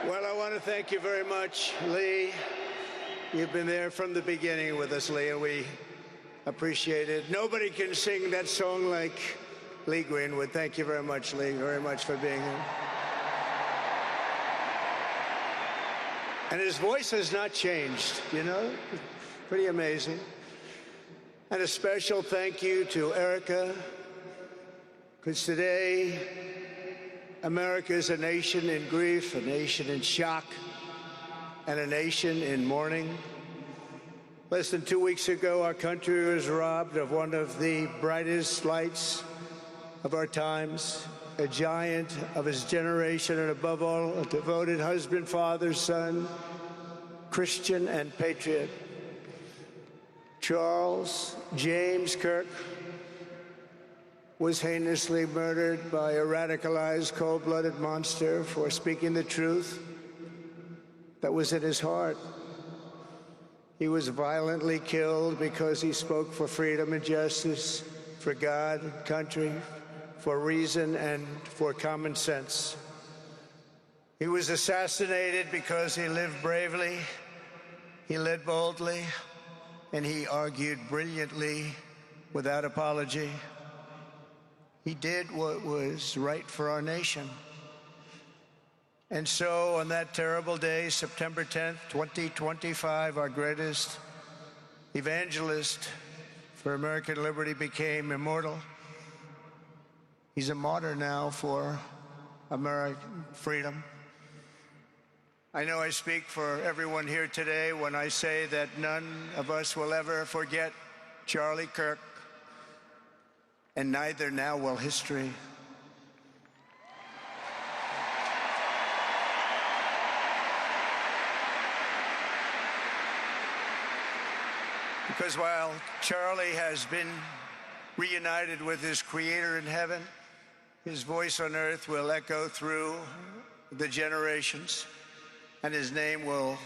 Well, I want to thank you very much, Lee. You've been there from the beginning with us, Lee, and we appreciate it. Nobody can sing that song like Lee Greenwood. Thank you very much, Lee, very much for being here. And his voice has not changed, you know? Pretty amazing. And a special thank you to Erika, because today, America is a nation in grief, a nation in shock, and a nation in mourning. Less than 2 weeks ago, our country was robbed of one of the brightest lights of our times, a giant of his generation, and above all, a devoted husband, father, son, Christian, and patriot. Charles James Kirk was heinously murdered by a radicalized, cold-blooded monster for speaking the truth that was in his heart. He was violently killed because he spoke for freedom and justice, for God and country, for reason and for common sense. He was assassinated because he lived bravely, he led boldly, and he argued brilliantly without apology. He did what was right for our nation. And so on that terrible day, September 10th, 2025, our greatest evangelist for American liberty became immortal. He's a martyr now for American freedom. I know I speak for everyone here today when I say that none of us will ever forget Charlie Kirk, and neither now will history. Because while Charlie has been reunited with his Creator in heaven, his voice on earth will echo through the generations, and his name will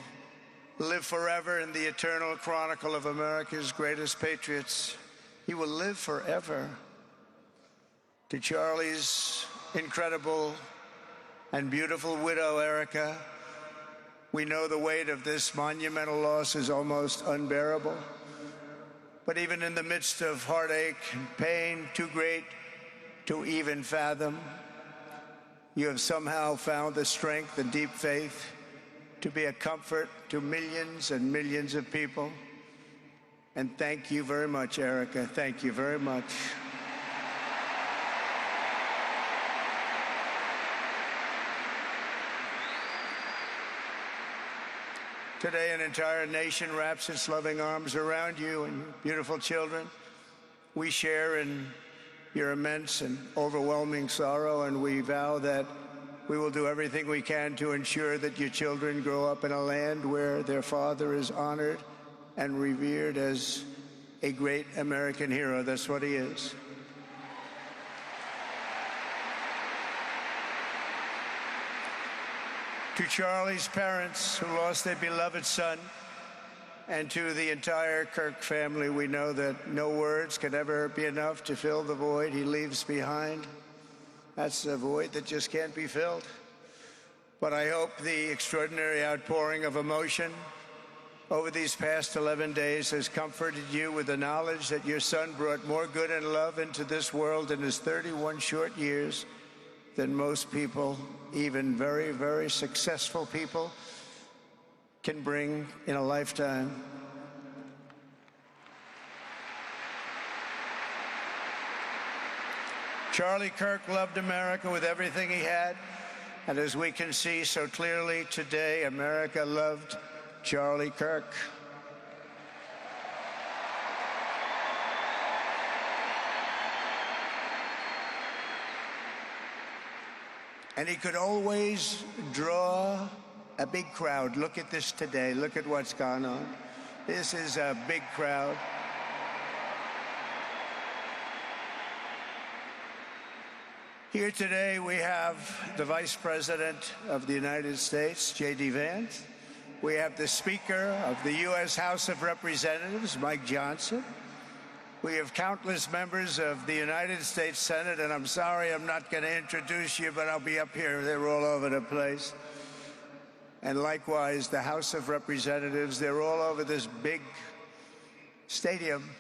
live forever in the eternal chronicle of America's greatest patriots. He will live forever. To Charlie's incredible and beautiful widow, Erika, we know the weight of this monumental loss is almost unbearable. But even in the midst of heartache and pain too great to even fathom, you have somehow found the strength and deep faith to be a comfort to millions and millions of people. And thank you very much, Erika. Thank you very much. Today, an entire nation wraps its loving arms around you and your beautiful children. We share in your immense and overwhelming sorrow, and we vow that we will do everything we can to ensure that your children grow up in a land where their father is honored and revered as a great American hero. That's what he is. To Charlie's parents who lost their beloved son, and to the entire Kirk family, we know that no words can ever be enough to fill the void he leaves behind. That's a void that just can't be filled. But I hope the extraordinary outpouring of emotion over these past 11 days has comforted you with the knowledge that your son brought more good and love into this world in his 31 short years than most people, even very, very successful people, can bring in a lifetime. Charlie Kirk loved America with everything he had, and as we can see so clearly today, America loved Charlie Kirk. And he could always draw a big crowd. Look at this today. Look at what's gone on. This is a big crowd. Here today we have the Vice President of the United States, JD Vance. We have the Speaker of the U.S. House of Representatives, Mike Johnson. We have countless members of the United States Senate, and I'm sorry I'm not going to introduce you, but I'll be up here. They're all over the place. and likewise the House of Representatives. They're all over this big stadium.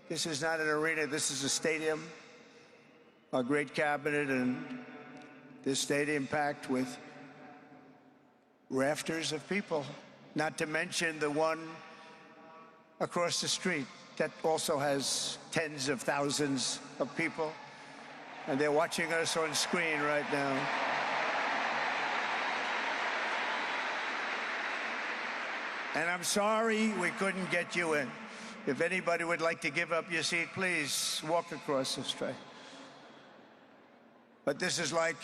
This is not an arena, this is a stadium. Our great cabinet and this stadium packed with rafters of people, not to mention the one across the street that also has tens of thousands of people, and they're watching us on screen right now. And I'm sorry we couldn't get you in. If anybody would like to give up your seat, please walk across the street. But this is like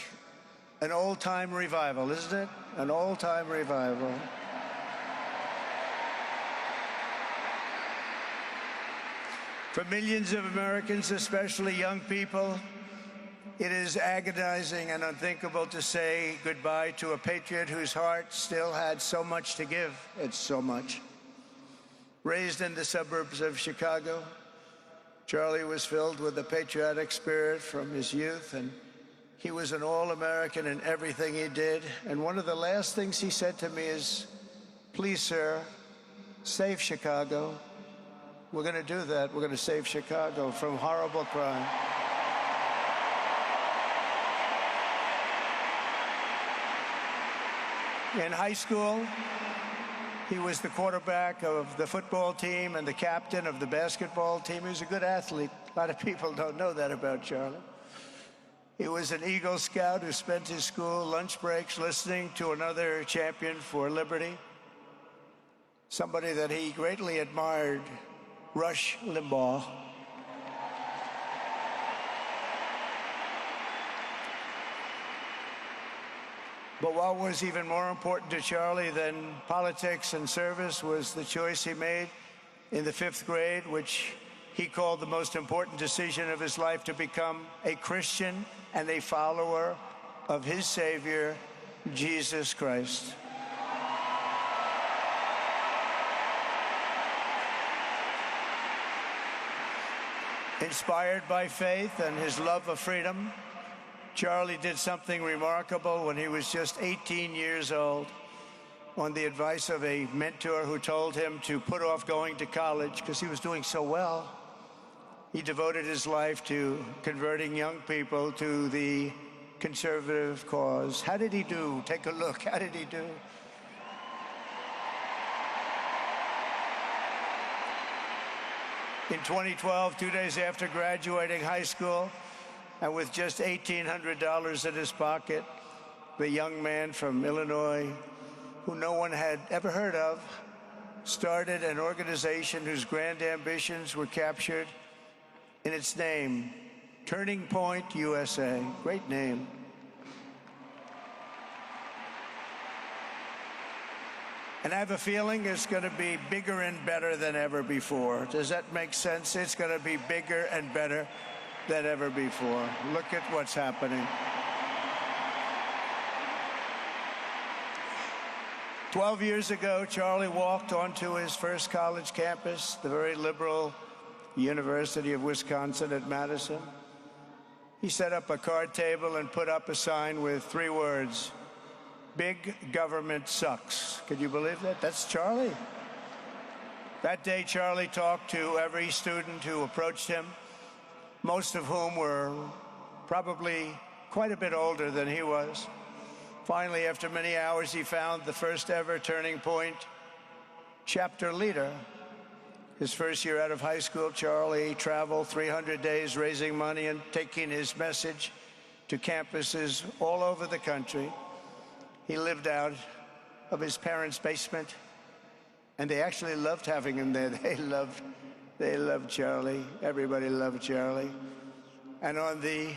an old-time revival, isn't it? An old-time revival. For millions of Americans, especially young people, it is agonizing and unthinkable to say goodbye to a patriot whose heart still had so much to give. It's so much. Raised in the suburbs of Chicago, Charlie was filled with a patriotic spirit from his youth, and he was an all-American in everything he did. And one of the last things he said to me is, "Please, sir, save Chicago." We're going to do that. We're going to save Chicago from horrible crime. In high school, he was the quarterback of the football team and the captain of the basketball team. He was a good athlete. A lot of people don't know that about Charlie. He was an Eagle Scout who spent his school lunch breaks listening to another champion for liberty, somebody that he greatly admired, Rush Limbaugh. But what was even more important to Charlie than politics and service was the choice he made in the 5th grade, which he called the most important decision of his life, to become a Christian and a follower of his Savior, Jesus Christ. Inspired by faith and his love of freedom, Charlie did something remarkable when he was just 18 years old. On the advice of a mentor who told him to put off going to college because he was doing so well, he devoted his life to converting young people to the conservative cause. How did he do? Take a look. How did he do? In 2012, 2 days after graduating high school, and with just $1,800 in his pocket, the young man from Illinois, who no one had ever heard of, started an organization whose grand ambitions were captured in its name, Turning Point USA. Great name. And I have a feeling it's going to be bigger and better than ever before. Does that make sense? It's going to be bigger and better than ever before. Look at what's happening. 12 years ago, Charlie walked onto his first college campus, the very liberal University of Wisconsin at Madison. He set up a card table and put up a sign with 3 words: "Big government sucks." Could you believe that? That's Charlie. That day, Charlie talked to every student who approached him, most of whom were probably quite a bit older than he was. Finally, after many hours, he found the first ever Turning Point chapter leader. His first year out of high school, Charlie traveled 300 days raising money and taking his message to campuses all over the country. He lived out of his parents' basement, and they actually loved having him there. They loved Charlie. Everybody loved Charlie. And on the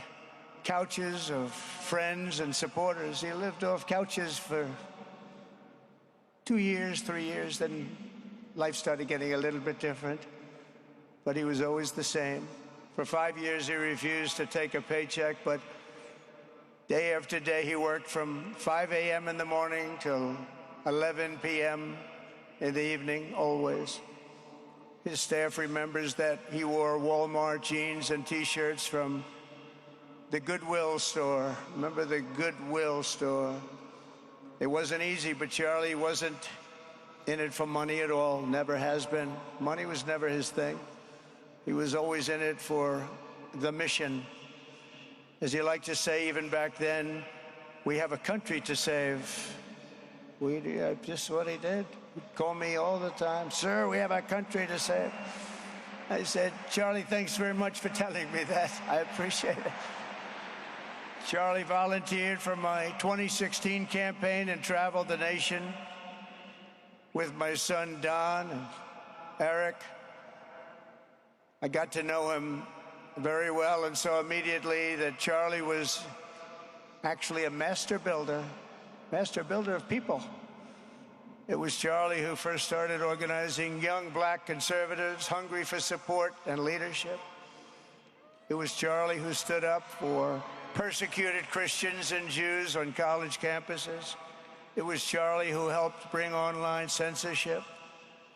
couches of friends and supporters, he lived off couches for 2 years, 3 years. Then life started getting a little bit different, but he was always the same. For 5 years, he refused to take a paycheck, but day after day, he worked from 5 a.m. in the morning till 11 p.m. in the evening, always. His staff remembers that he wore Walmart jeans and T-shirts from the Goodwill store. Remember the Goodwill store? It wasn't easy, but Charlie wasn't in it for money at all, never has been. Money was never his thing. He was always in it for the mission. As he liked to say even back then, we have a country to save. Just what he did. He'd call me all the time, sir, we have a country to save. I said, Charlie, thanks very much for telling me that. I appreciate it. Charlie volunteered for my 2016 campaign and traveled the nation with my son, Don, and Eric. I got to know him very well and saw immediately that Charlie was actually a master builder of people. It was Charlie who first started organizing young black conservatives hungry for support and leadership. It was Charlie who stood up for persecuted Christians and Jews on college campuses. It was Charlie who helped bring online censorship,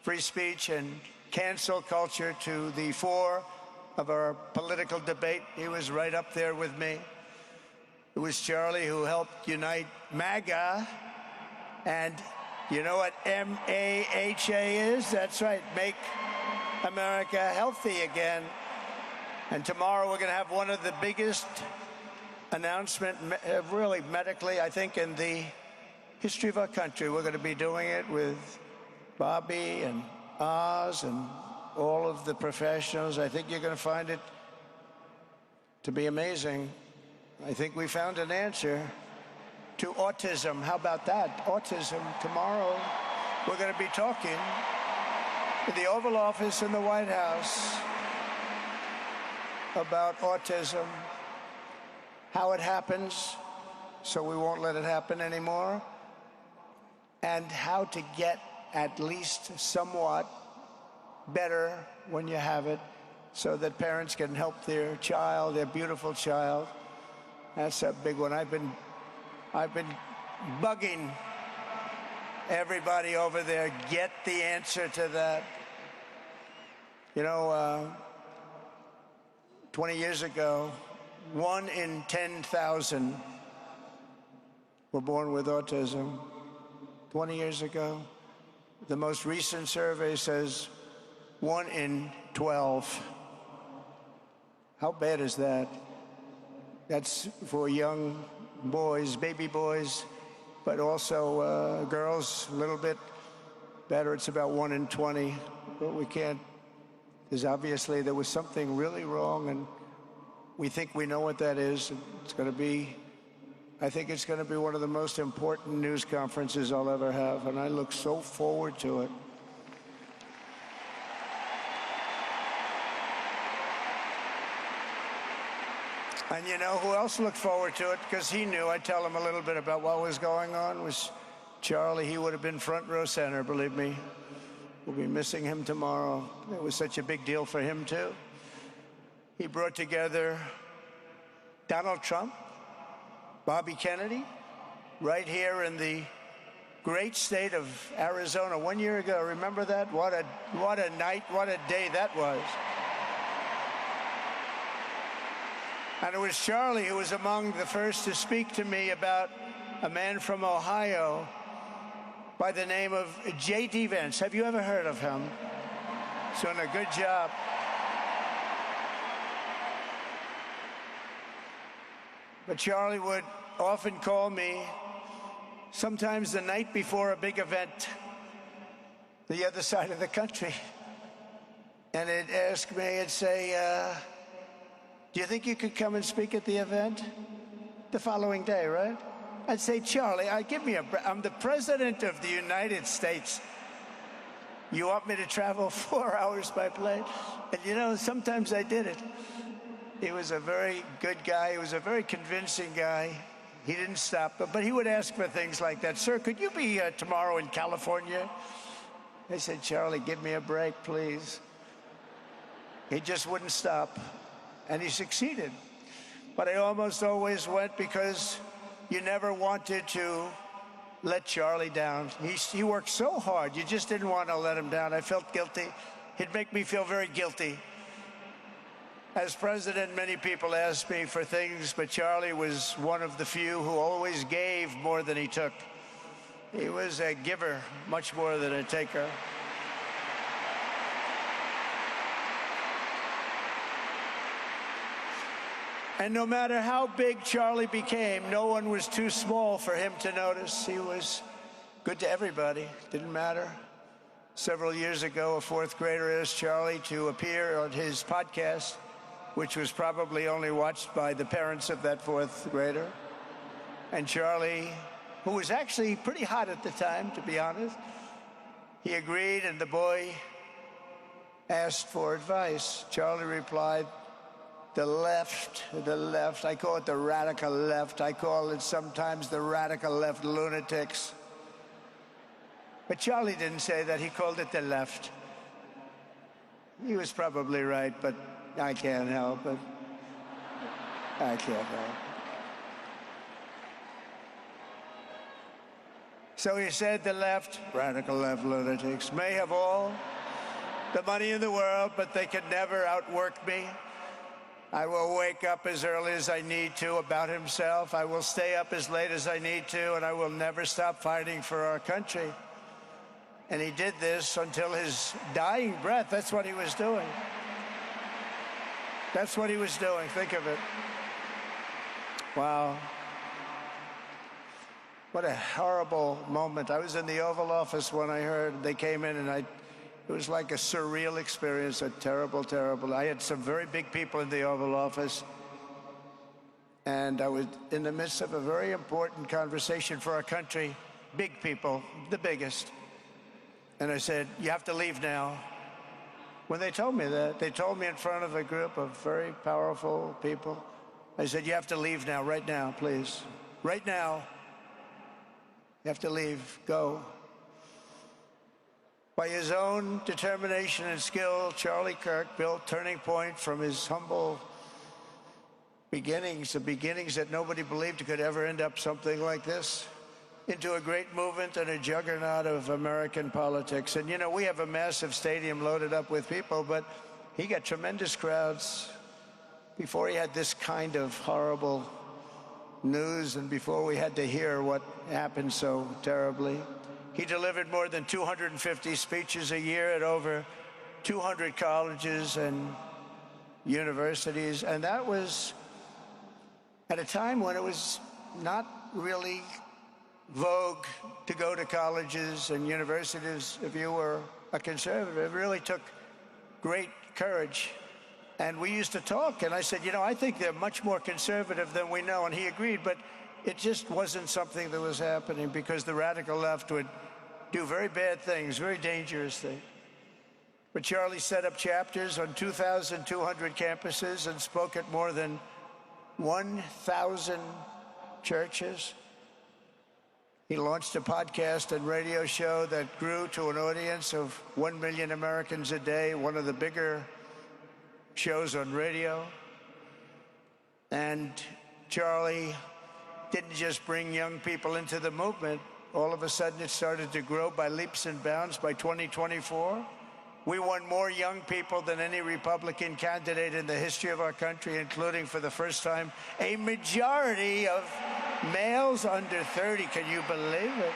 free speech, and cancel culture to the fore of our political debate. He was right up there with me. It was Charlie who helped unite MAGA, and you know what M-A-H-A is? That's right, Make America Healthy Again. And tomorrow we're going to have one of the biggest announcements, really medically, I think, in the history of our country. We're going to be doing it with Bobby and Oz and all of the professionals. I think you're going to find it to be amazing. I think we found an answer to autism. How about that? Autism. Tomorrow, we're going to be talking in the Oval Office in the White House about autism, how it happens, so we won't let it happen anymore, and how to get at least somewhat better when you have it, so that parents can help their child, their beautiful child. That's a big one. I've been bugging everybody over there, get the answer to that. You know, 20 years ago, 1 in 10,000 were born with autism. 20 years ago. The most recent survey says 1 in 12. How bad is that? That's for young boys, baby boys, but also girls, a little bit better. It's about 1 in 20. But we can't, because obviously there was something really wrong, and we think we know what that is. It's going to be, I think it's going to be one of the most important news conferences I'll ever have, and I look so forward to it. And you know who else looked forward to it? Because he knew. I tell him a little bit about what was going on. Was Charlie. He would have been front row center, believe me. We'll be missing him tomorrow. It was such a big deal for him, too. He brought together Donald Trump, Bobby Kennedy, right here in the great state of Arizona 1 year ago. Remember that? What a night, what a day that was. And it was Charlie who was among the first to speak to me about a man from Ohio by the name of JD Vance. Have you ever heard of him? He's doing a good job. But Charlie would often call me, sometimes the night before a big event, the other side of the country. And he'd ask me, he'd say, do you think you could come and speak at the event? The following day, right? I'd say, Charlie, I'm the President of the United States. You want me to travel 4 hours by plane? And you know, sometimes I did it. He was a very good guy. He was a very convincing guy. He didn't stop, but he would ask for things like that. Sir, could you be tomorrow in California? I said, Charlie, give me a break, please. He just wouldn't stop. And he succeeded. But I almost always went because you never wanted to let Charlie down. He worked so hard. You just didn't want to let him down. I felt guilty. He'd make me feel very guilty. As president, many people asked me for things, but Charlie was one of the few who always gave more than he took. He was a giver, much more than a taker. And no matter how big Charlie became, no one was too small for him to notice. He was good to everybody. Didn't matter. Several years ago, a fourth grader asked Charlie to appear on his podcast, which was probably only watched by the parents of that fourth grader. And Charlie, who was actually pretty hot at the time, to be honest, he agreed, and the boy asked for advice. Charlie replied, the left, I call it the radical left. I call it sometimes the radical left lunatics. But Charlie didn't say that. He called it the left. He was probably right, but I can't help it. I can't help it. So he said the left, radical left lunatics, may have all the money in the world, but they could never outwork me. I will wake up as early as I need to, about himself. I will stay up as late as I need to, and I will never stop fighting for our country. And he did this until his dying breath. That's what he was doing. That's what he was doing. Think of it. Wow. What a horrible moment. I was in the Oval Office when I heard they came in, and it was like a surreal experience, a terrible, terrible. I had some very big people in the Oval Office, and I was in the midst of a very important conversation for our country, big people, the biggest. And I said, you have to leave now. When they told me that, they told me in front of a group of very powerful people. I said, you have to leave now, right now, please. Right now. You have to leave, go. By his own determination and skill, Charlie Kirk built Turning Point from his humble beginnings, the beginnings that nobody believed could ever end up something like this, into a great movement and a juggernaut of American politics. And, you know, we have a massive stadium loaded up with people, but he got tremendous crowds before he had this kind of horrible news and before we had to hear what happened so terribly. He delivered more than 250 speeches a year at over 200 colleges and universities, and that was at a time when it was not really vogue to go to colleges and universities if you were a conservative. It really took great courage. And we used to talk, and I said, you know, I think they're much more conservative than we know, and he agreed, but it just wasn't something that was happening because the radical left would do very bad things, very dangerous things. But Charlie set up chapters on 2,200 campuses and spoke at more than 1,000 churches. He launched a podcast and radio show that grew to an audience of 1 million Americans a day, one of the bigger shows on radio. And Charlie didn't just bring young people into the movement. All of a sudden, it started to grow by leaps and bounds. By 2024, we won more young people than any Republican candidate in the history of our country, including, for the first time, a majority of males under 30. Can you believe it?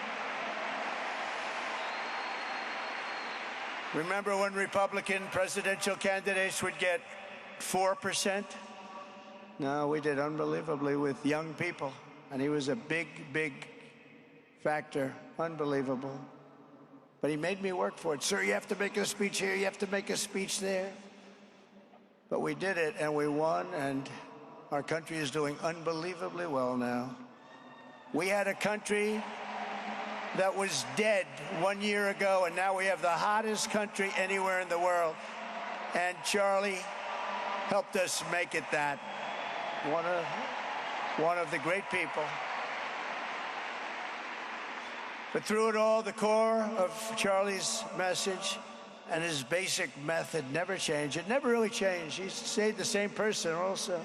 Remember when Republican presidential candidates would get 4%? No, we did unbelievably with young people. And he was a big, big factor. Unbelievable. But he made me work for it. Sir, you have to make a speech here, you have to make a speech there. But we did it, and we won, and our country is doing unbelievably well now. We had a country that was dead 1 year ago, and now we have the hottest country anywhere in the world. And Charlie helped us make it that. One of the great people. But through it all, the core of Charlie's message and his basic method never changed. It never really changed. He stayed the same person also.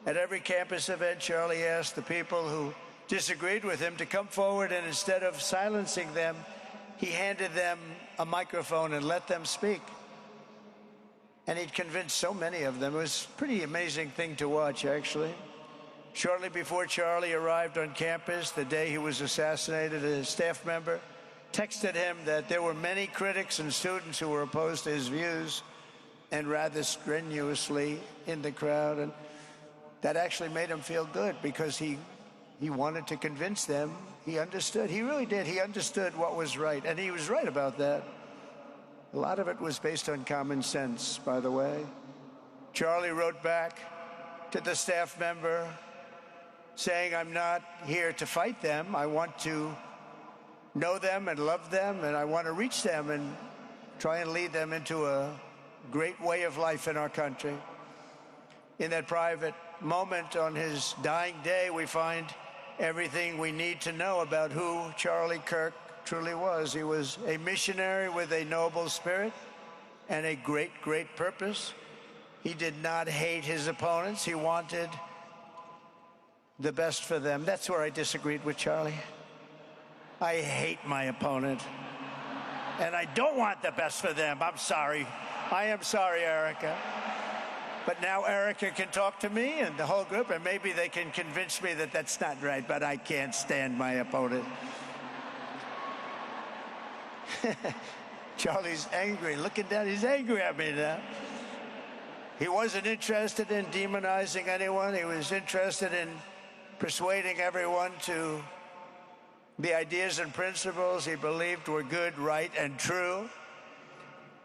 At every campus event, Charlie asked the people who disagreed with him to come forward, and instead of silencing them, he handed them a microphone and let them speak. And he'd convinced so many of them. It was a pretty amazing thing to watch, actually. Shortly before Charlie arrived on campus, the day he was assassinated, a staff member texted him that there were many critics and students who were opposed to his views and rather strenuously in the crowd. And that actually made him feel good because he wanted to convince them. He understood. He really did. He understood what was right. And he was right about that. A lot of it was based on common sense, by the way. Charlie wrote back to the staff member saying, "I'm not here to fight them. I want to know them and love them, and I want to reach them and try and lead them into a great way of life in our country." In that private moment on his dying day, we find everything we need to know about who Charlie Kirk truly was. He was a missionary with a noble spirit and a great, great purpose. He did not hate his opponents. He wanted the best for them. That's where I disagreed with Charlie. I hate my opponent, and I don't want the best for them. I'm sorry. I am sorry, Erika. But now Erika can talk to me and the whole group, and maybe they can convince me that that's not right, but I can't stand my opponent. Charlie's angry. Looking down, he's angry at me now. He wasn't interested in demonizing anyone. He was interested in persuading everyone to the ideas and principles he believed were good, right, and true.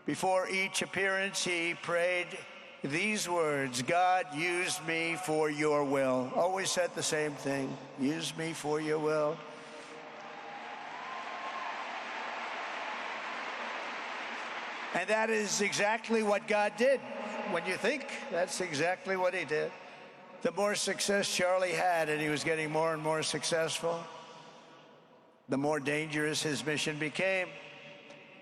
Before each appearance, he prayed these words: "God, use me for your will." Always said the same thing: use me for your will. And that is exactly what God did. When you think, that's exactly what he did. The more success Charlie had, and he was getting more and more successful, the more dangerous his mission became.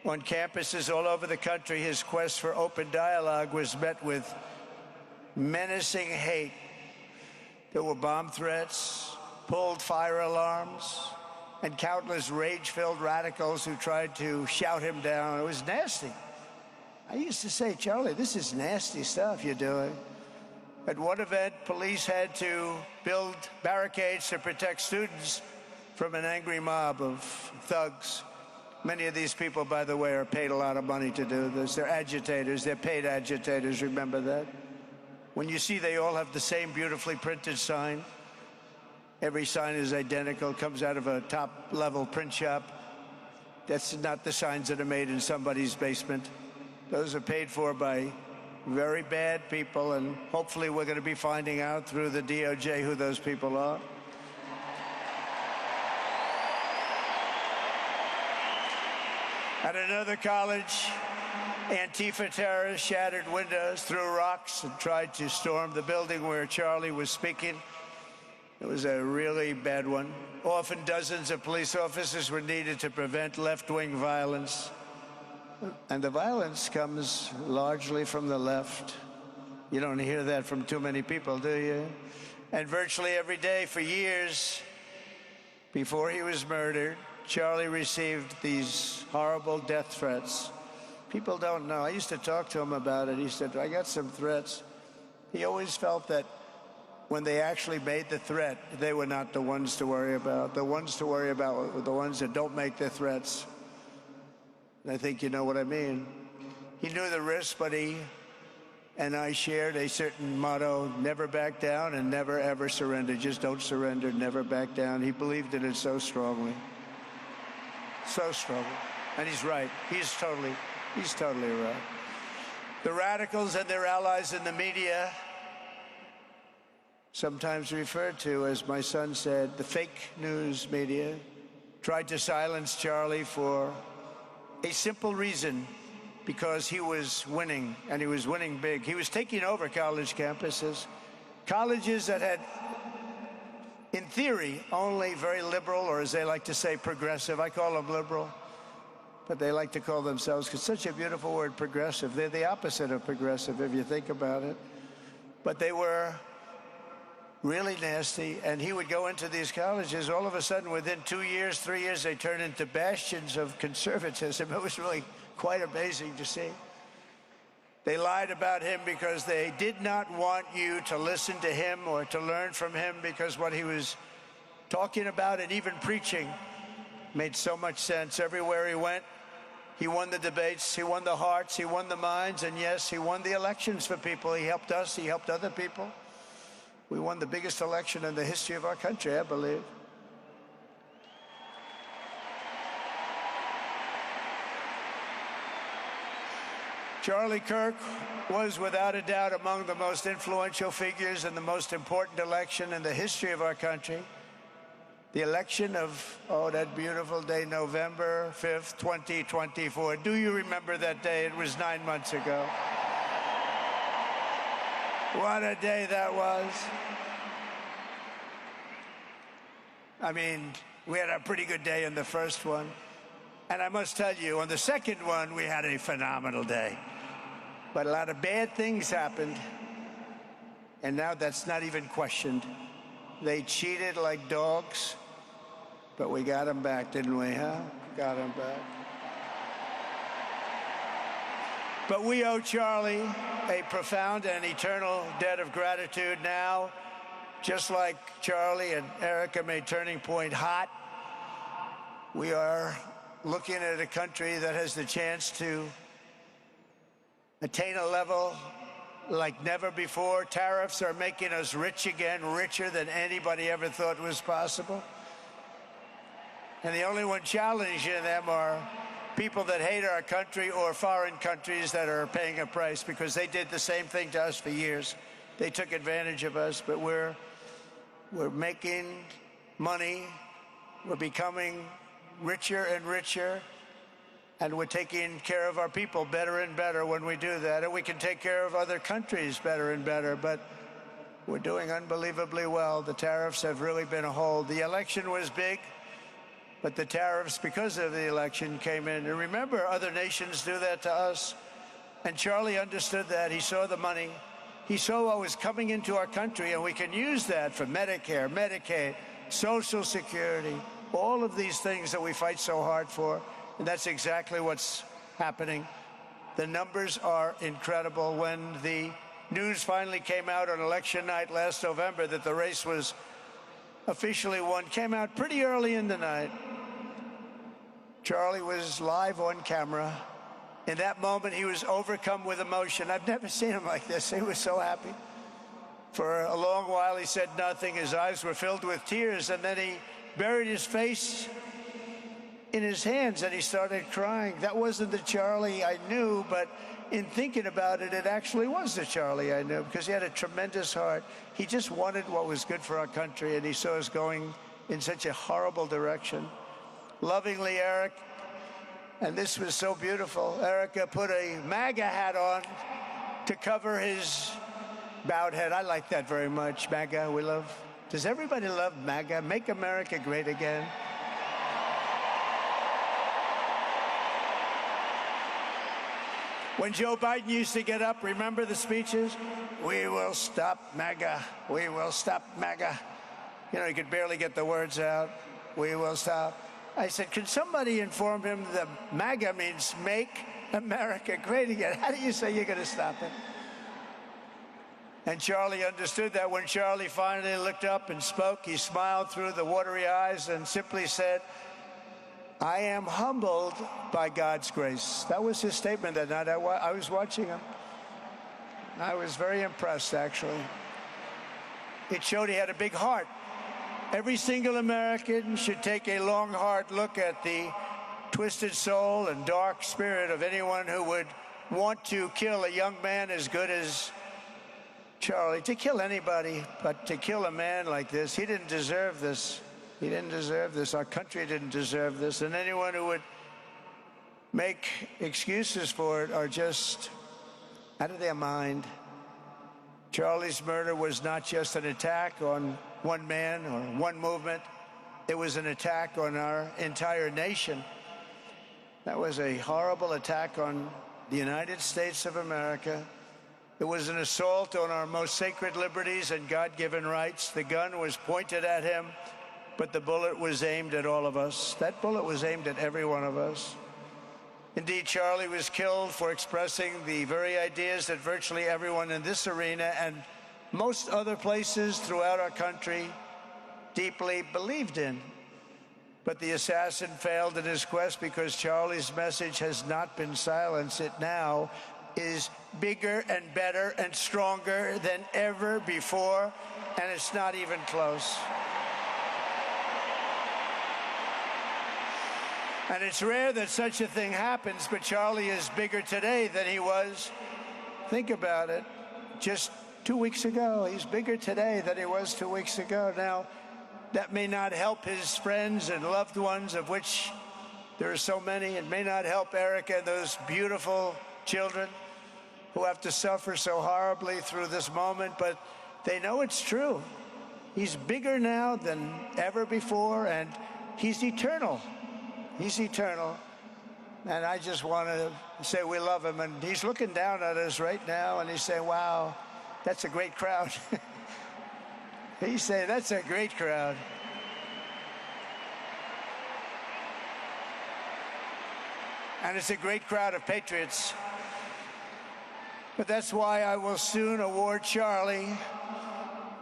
On campuses all over the country, his quest for open dialogue was met with menacing hate. There were bomb threats, pulled fire alarms, and countless rage-filled radicals who tried to shout him down. It was nasty. I used to say, "Charlie, this is nasty stuff you're doing." At one event, police had to build barricades to protect students from an angry mob of thugs. Many of these people, by the way, are paid a lot of money to do this. They're agitators. They're paid agitators. Remember that. When you see they all have the same beautifully printed sign, every sign is identical, comes out of a top-level print shop. That's not the signs that are made in somebody's basement. Those are paid for by very bad people, and hopefully we're going to be finding out through the DOJ who those people are. At another college, Antifa terrorists shattered windows, threw rocks, and tried to storm the building where Charlie was speaking. It was a really bad one. Often dozens of police officers were needed to prevent left-wing violence. And the violence comes largely from the left. You don't hear that from too many people, do you? And virtually every day for years before he was murdered, Charlie received these horrible death threats. People don't know. I used to talk to him about it. He said, "I got some threats." He always felt that when they actually made the threat, they were not the ones to worry about. The ones to worry about were the ones that don't make the threats. And I think you know what I mean. He knew the risks, but he and I shared a certain motto: never back down and never, ever surrender. Just don't surrender, never back down. He believed in it so strongly. So strongly. And he's right. He's totally right. The radicals and their allies in the media, sometimes referred to, as my son said, the fake news media, tried to silence Charlie for a simple reason: because he was winning, and he was winning big. He was taking over college campuses, colleges that had, in theory, only very liberal, or as they like to say, progressive. I call them liberal, but they like to call themselves, because such a beautiful word, progressive. They're the opposite of progressive, if you think about it. But they were really nasty, and he would go into these colleges. All of a sudden, within 2 years, 3 years, they turned into bastions of conservatism. It was really quite amazing to see. They lied about him because they did not want you to listen to him or to learn from him, because what he was talking about and even preaching made so much sense. Everywhere he went, he won the debates, he won the hearts, he won the minds, and yes, he won the elections for people. He helped us, he helped other people. We won the biggest election in the history of our country, I believe. Charlie Kirk was without a doubt among the most influential figures in the most important election in the history of our country. The election of, oh, that beautiful day, November 5th, 2024. Do you remember that day? It was 9 months ago. What a day that was. I mean, we had a pretty good day in the first one. And I must tell you, on the second one, we had a phenomenal day. But a lot of bad things happened. And now that's not even questioned. They cheated like dogs, but we got them back, didn't we, huh? Got them back. But we owe Charlie a profound and eternal debt of gratitude now. Just like Charlie and Erika made Turning Point hot, we are looking at a country that has the chance to attain a level like never before. Tariffs are making us rich again, richer than anybody ever thought was possible. And the only one challenging them are people that hate our country or foreign countries that are paying a price, because they did the same thing to us for years. They took advantage of us, but we're making money. We're becoming richer and richer. And we're taking care of our people better and better when we do that. And we can take care of other countries better and better. But we're doing unbelievably well. The tariffs have really been a hold. The election was big, but the tariffs, because of the election, came in. And remember, other nations do that to us. And Charlie understood that. He saw the money. He saw what was coming into our country, and we can use that for Medicare, Medicaid, Social Security, all of these things that we fight so hard for. And that's exactly what's happening. The numbers are incredible. When the news finally came out on election night last November that the race was officially won, came out pretty early in the night. Charlie was live on camera. In that moment, he was overcome with emotion. I've never seen him like this. He was so happy. For a long while, he said nothing. His eyes were filled with tears, and then he buried his face in his hands and he started crying. That wasn't the Charlie I knew, but in thinking about it, it actually was the Charlie I knew, because he had a tremendous heart. He just wanted what was good for our country, and he saw us going in such a horrible direction. Lovingly, Eric, and this was so beautiful, Erika put a MAGA hat on to cover his bowed head. I like that very much. MAGA, we love. Does everybody love MAGA? Make America Great Again. When Joe Biden used to get up, remember the speeches? We will stop MAGA. We will stop MAGA. You know, he could barely get the words out. We will stop. I said, can somebody inform him that MAGA means Make America Great Again? How do you say you're going to stop it? And Charlie understood that. When Charlie finally looked up and spoke, he smiled through the watery eyes and simply said, I am humbled by God's grace. That was his statement that night. I was watching him. I was very impressed, actually. It showed he had a big heart. Every single American should take a long, hard look at the twisted soul and dark spirit of anyone who would want to kill a young man as good as Charlie. To kill anybody, but to kill a man like this, he didn't deserve this. He didn't deserve this. Our country didn't deserve this. And anyone who would make excuses for it are just out of their mind. Charlie's murder was not just an attack on one man or one movement. It was an attack on our entire nation. That was a horrible attack on the United States of America. It was an assault on our most sacred liberties and God-given rights. The gun was pointed at him, but the bullet was aimed at all of us. That bullet was aimed at every one of us. Indeed, Charlie was killed for expressing the very ideas that virtually everyone in this arena and most other places throughout our country deeply believed in. But the assassin failed in his quest because Charlie's message has not been silenced. It now is bigger and better and stronger than ever before, and it's not even close. And it's rare that such a thing happens, but Charlie is bigger today than he was, think about it, just 2 weeks ago. He's bigger today than he was 2 weeks ago. Now, that may not help his friends and loved ones, of which there are so many. It may not help Erika and those beautiful children who have to suffer so horribly through this moment, but they know it's true. He's bigger now than ever before, and he's eternal. He's eternal. And I just want to say we love him. And he's looking down at us right now, and he's saying, wow, that's a great crowd. He's saying, that's a great crowd. And it's a great crowd of patriots. But that's why I will soon award Charlie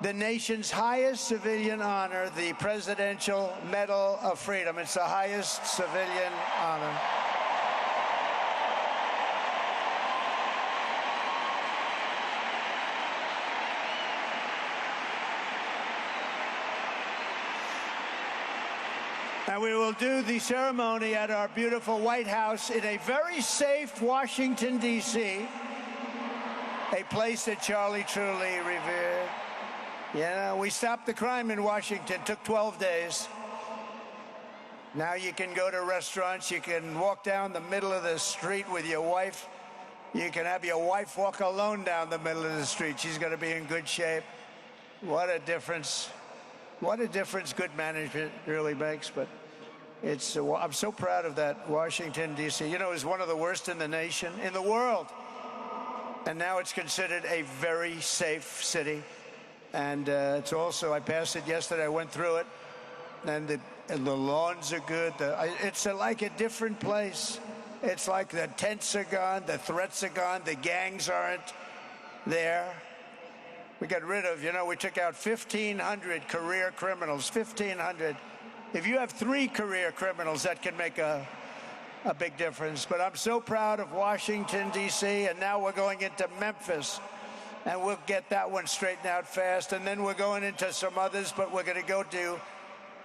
the nation's highest civilian honor, the Presidential Medal of Freedom. It's the highest civilian honor. And we will do the ceremony at our beautiful White House in a very safe Washington, D.C., a place that Charlie truly revered. You know, we stopped the crime in Washington. Took 12 days. Now you can go to restaurants. You can walk down the middle of the street with your wife. You can have your wife walk alone down the middle of the street. She's going to be in good shape. What a difference. What a difference good management really makes. But it's, I'm so proud of that Washington, D.C. You know, it's one of the worst in the nation, in the world. And now it's considered a very safe city. And it's also, I passed it yesterday, I went through it, and the lawns are good. It's like a different place. It's like the tents are gone, the threats are gone, the gangs aren't there. We got rid of, you know, we took out 1,500 career criminals, 1,500. If you have 3 career criminals, that can make a big difference. But I'm so proud of Washington, D.C., and now we're going into Memphis. And we'll get that one straightened out fast. And then we're going into some others, but we're going to go to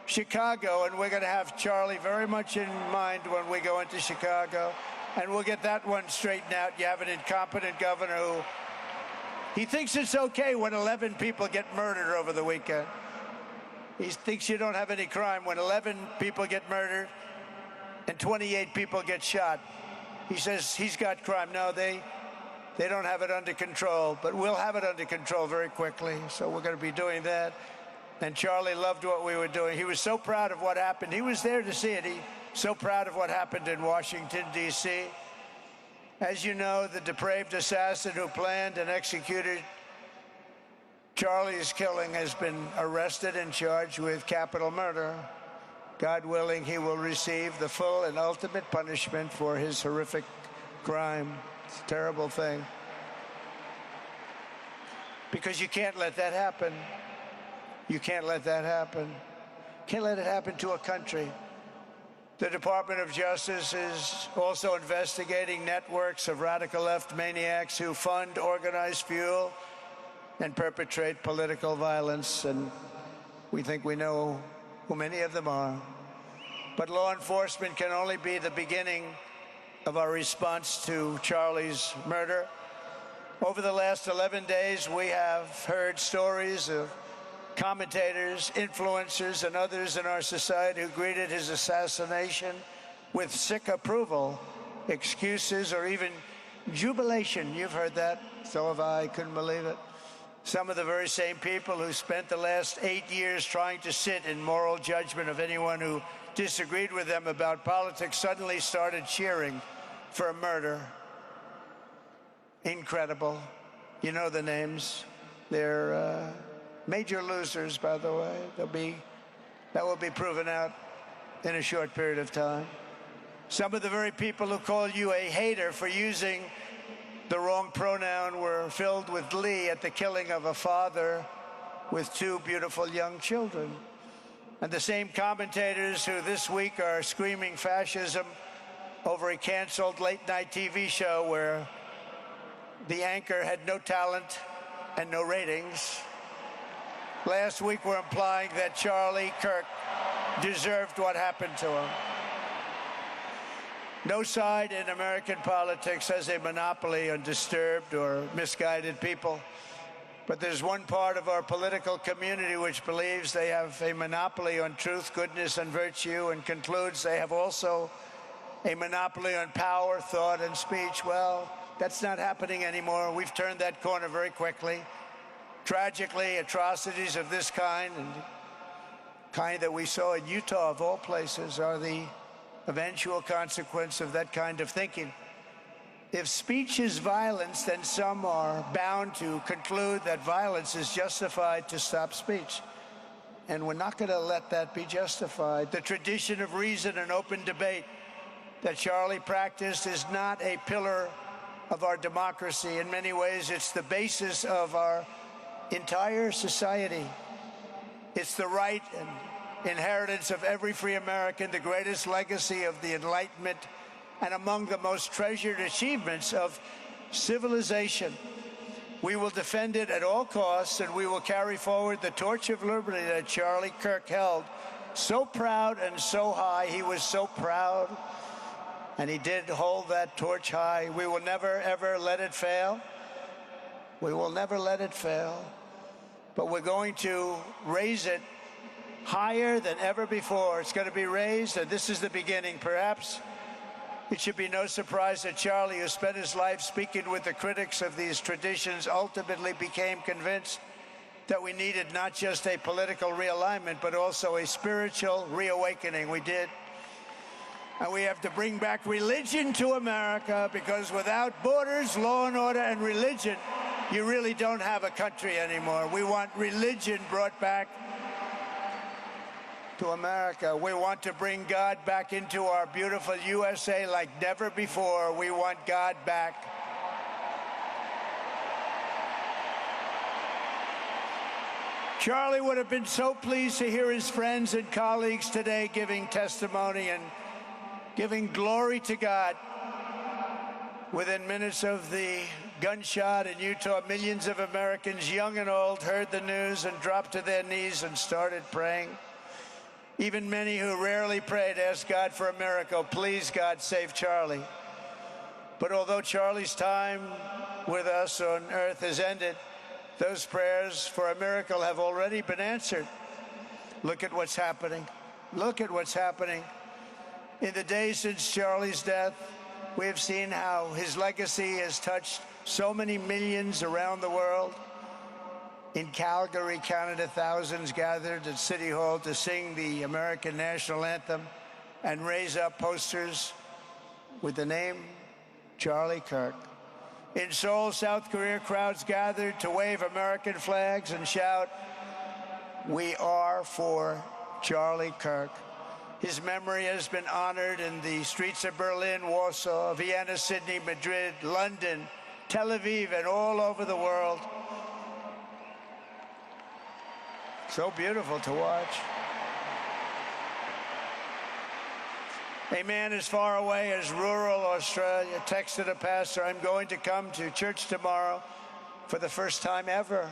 Chicago, and we're going to have Charlie very much in mind when we go into Chicago. And we'll get that one straightened out. You have an incompetent governor who, he thinks it's okay when 11 people get murdered over the weekend. He thinks you don't have any crime when 11 people get murdered and 28 people get shot. He says he's got crime. No, they don't have it under control, but we'll have it under control very quickly. So we're going to be doing that. And Charlie loved what we were doing. He was so proud of what happened. He was there to see it. He so proud of what happened in Washington, D.C. As you know, the depraved assassin who planned and executed Charlie's killing has been arrested and charged with capital murder. God willing, he will receive the full and ultimate punishment for his horrific crime. It's a terrible thing. Because you can't let that happen. You can't let that happen. Can't let it happen to a country. The Department of Justice is also investigating networks of radical left maniacs who fund, organize, fuel, and perpetrate political violence. And we think we know who many of them are. But law enforcement can only be the beginning of our response to Charlie's murder. Over the last 11 days, we have heard stories of commentators, influencers, and others in our society who greeted his assassination with sick approval, excuses, or even jubilation. You've heard that. So have I. Couldn't believe it. Some of the very same people who spent the last 8 years trying to sit in moral judgment of anyone who disagreed with them about politics suddenly started cheering for a murder. Incredible. You know the names. They're major losers, by the way. That will be proven out in a short period of time. Some of the very people who call you a hater for using the wrong pronoun were filled with glee at the killing of a father with two beautiful young children. And the same commentators who this week are screaming fascism over a canceled late-night TV show where the anchor had no talent and no ratings, last week were implying that Charlie Kirk deserved what happened to him. No side in American politics has a monopoly on disturbed or misguided people. But there's one part of our political community which believes they have a monopoly on truth, goodness, and virtue, and concludes they have also a monopoly on power, thought, and speech. Well, that's not happening anymore. We've turned that corner very quickly. Tragically, atrocities of this kind, and kind that we saw in Utah, of all places, are the eventual consequence of that kind of thinking. If speech is violence, then some are bound to conclude that violence is justified to stop speech. And we're not going to let that be justified. The tradition of reason and open debate that Charlie practiced is not a pillar of our democracy. In many ways, it's the basis of our entire society. It's the right and inheritance of every free American, the greatest legacy of the Enlightenment, and among the most treasured achievements of civilization. We will defend it at all costs, and we will carry forward the torch of liberty that Charlie Kirk held so proud and so high. He was so proud, and he did hold that torch high. We will never, ever let it fail. We will never let it fail. But we're going to raise it higher than ever before. It's going to be raised, and this is the beginning. Perhaps it should be no surprise that Charlie, who spent his life speaking with the critics of these traditions, ultimately became convinced that we needed not just a political realignment, but also a spiritual reawakening. We did. And we have to bring back religion to America, because without borders, law and order, and religion, you really don't have a country anymore. We want religion brought back to America. We want to bring God back into our beautiful USA like never before. We want God back. Charlie would have been so pleased to hear his friends and colleagues today giving testimony and giving glory to God. Within minutes of the gunshot in Utah, millions of Americans, young and old, heard the news and dropped to their knees and started praying. Even many who rarely prayed asked God for a miracle. Please, God, save Charlie. But although Charlie's time with us on earth has ended, those prayers for a miracle have already been answered. Look at what's happening. Look at what's happening. In the days since Charlie's death, we have seen how his legacy has touched so many millions around the world. In Calgary, Canada, thousands gathered at City Hall to sing the American national anthem and raise up posters with the name Charlie Kirk. In Seoul, South Korea, crowds gathered to wave American flags and shout, "We are for Charlie Kirk." His memory has been honored in the streets of Berlin, Warsaw, Vienna, Sydney, Madrid, London, Tel Aviv, and all over the world. So beautiful to watch. A man as far away as rural Australia texted a pastor, "I'm going to come to church tomorrow for the first time ever."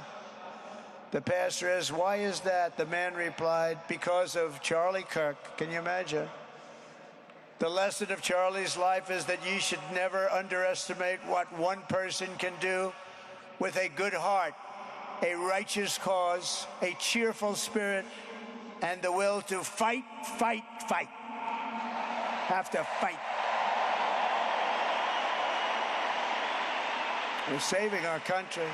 The pastor asked, "Why is that?" The man replied, "Because of Charlie Kirk." Can you imagine? The lesson of Charlie's life is that you should never underestimate what one person can do with a good heart, a righteous cause, a cheerful spirit, and the will to fight, fight, fight. Have to fight. We're saving our country.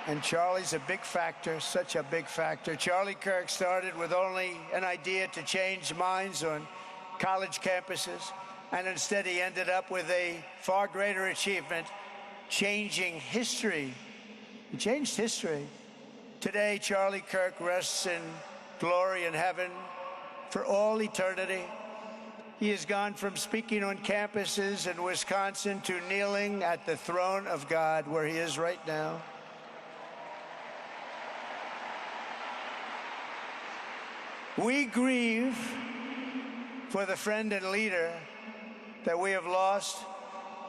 And Charlie's a big factor, such a big factor. Charlie Kirk started with only an idea to change minds on college campuses, and instead he ended up with a far greater achievement, changing history. He changed history. Today, Charlie Kirk rests in glory in heaven for all eternity. He has gone from speaking on campuses in Wisconsin to kneeling at the throne of God, where he is right now. We grieve for the friend and leader that we have lost,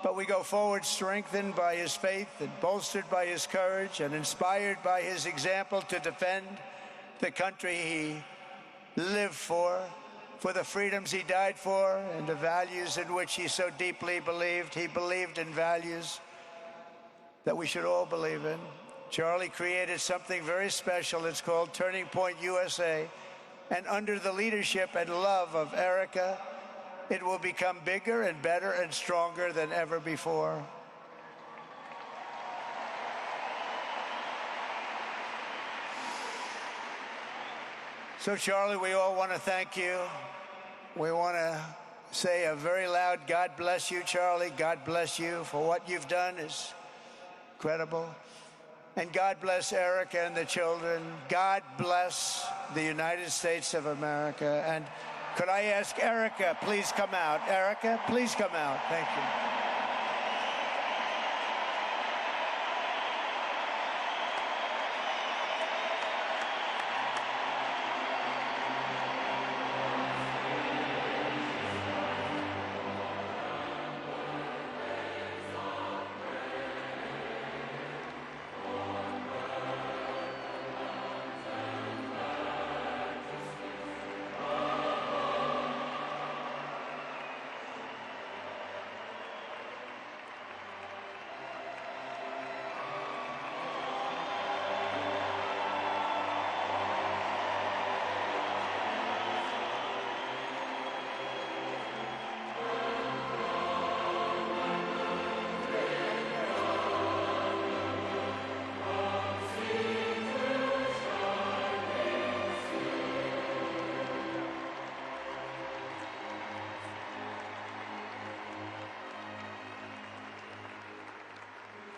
but we go forward strengthened by his faith and bolstered by his courage and inspired by his example to defend the country he lived for the freedoms he died for, and the values in which he so deeply believed. He believed in values that we should all believe in. Charlie created something very special. It's called Turning Point USA. And under the leadership and love of Erika, it will become bigger and better and stronger than ever before. So, Charlie, we all want to thank you. We want to say a very loud God bless you, Charlie. God bless you for what you've done is incredible. And God bless Erika and the children. God bless the United States of America. And could I ask Erika, please come out. Erika, please come out. Thank you.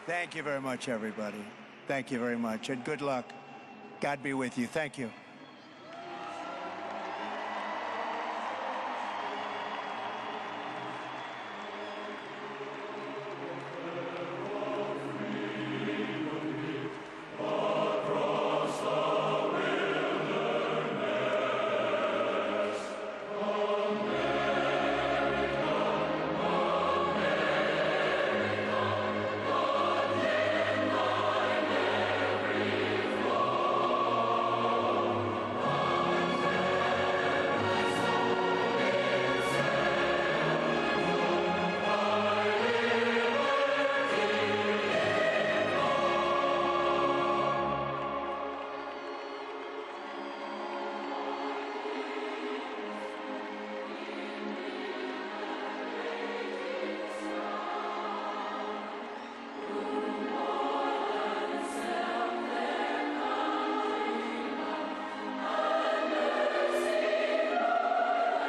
Thank you very much, everybody. Thank you very much, and good luck. God be with you. Thank you.